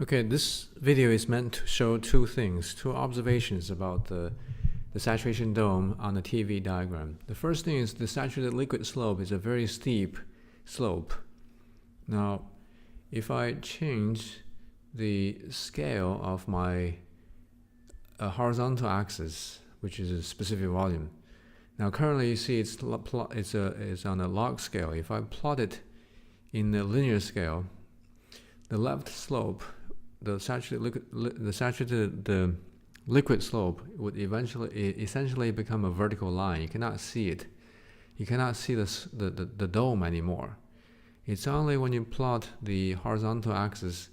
Okay, this video is meant to show two things, two observations about the saturation dome on the TV diagram. The first thing is the saturated liquid slope is a very steep slope. Now, if I change the scale of my horizontal axis, which is a specific volume, now currently you see it's on a log scale. If I plot it in the linear scale, the left slope, the liquid slope would essentially become a vertical line. You cannot see it. You cannot see the dome anymore. It's only when you plot the horizontal axis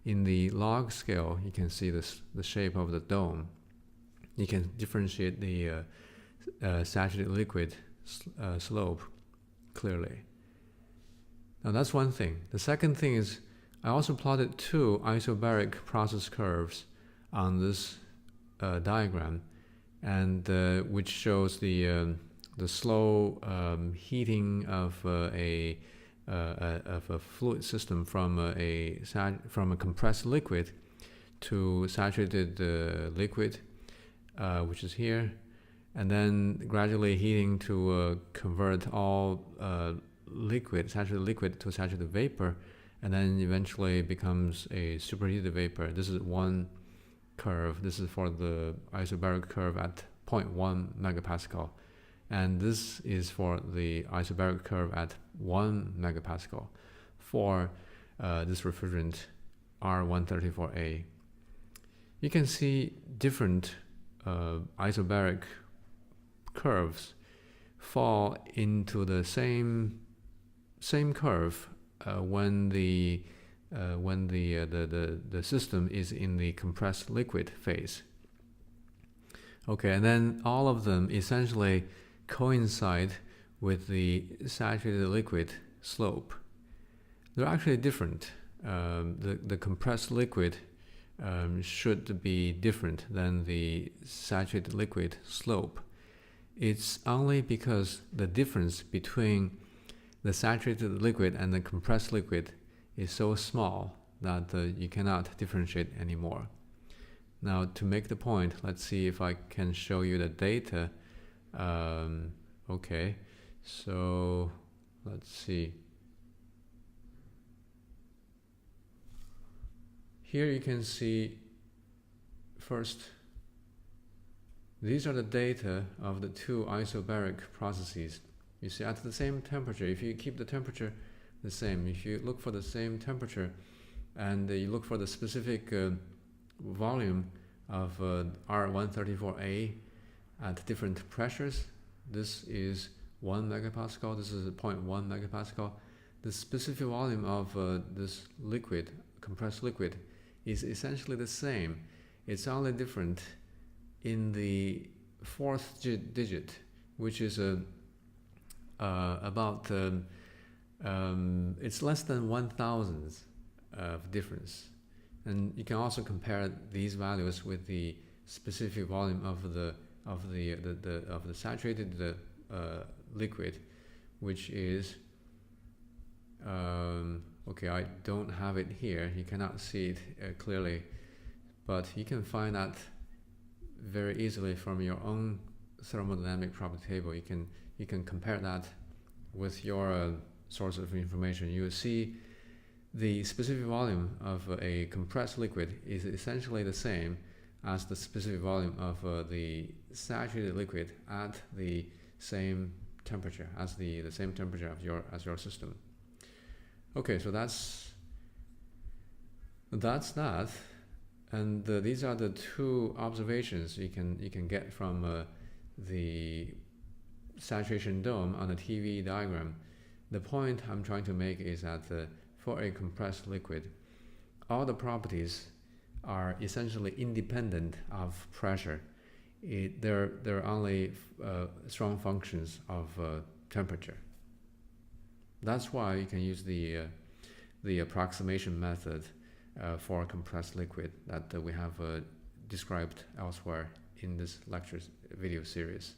in the log scale you can see the shape of the dome. You can differentiate the saturated liquid slope clearly. Now that's one thing. The second thing is I also plotted two isobaric process curves on this diagram, and which shows the slow heating of a fluid system from a compressed liquid to saturated liquid, which is here, and then gradually heating to convert all saturated liquid to saturated vapor, and then eventually becomes a superheated vapor. This is one curve. This is for the isobaric curve at 0.1 megapascal. And this is for the isobaric curve at 1 megapascal for this refrigerant R134A. You can see different isobaric curves fall into the same curve when the system is in the compressed liquid phase. Okay, and then all of them essentially coincide with the saturated liquid slope. They're actually different. The compressed liquid should be different than the saturated liquid slope. It's only because the difference between the saturated liquid and the compressed liquid is so small that you cannot differentiate anymore. Now, to make the point, let's see if I can show you the data. Okay, so let's see. Here you can see first, these are the data of the two isobaric processes. You see, at the same temperature, if you keep the temperature the same, if you look for the same temperature and you look for the specific volume of R134A at different pressures, this is 1 megapascal, this is 0.1 megapascal. The specific volume of this liquid, compressed liquid, is essentially the same. It's only different in the fourth digit, which is about it's less than 1,000th of difference. And you can also compare these values with the specific volume of the saturated liquid, which is okay, I don't have it here. You cannot see it clearly, but you can find that very easily from your own thermodynamic property table. You can compare that with your source of information. You will see the specific volume of a compressed liquid is essentially the same as the specific volume of the saturated liquid at the same temperature, as the same temperature of your system. Okay, so that's that, and these are the two observations you can get from the saturation dome on the TV diagram. The point I'm trying to make is that for a compressed liquid, all the properties are essentially independent of pressure. They're only strong functions of temperature. That's why you can use the approximation method for a compressed liquid that we have described elsewhere in this lecture video series.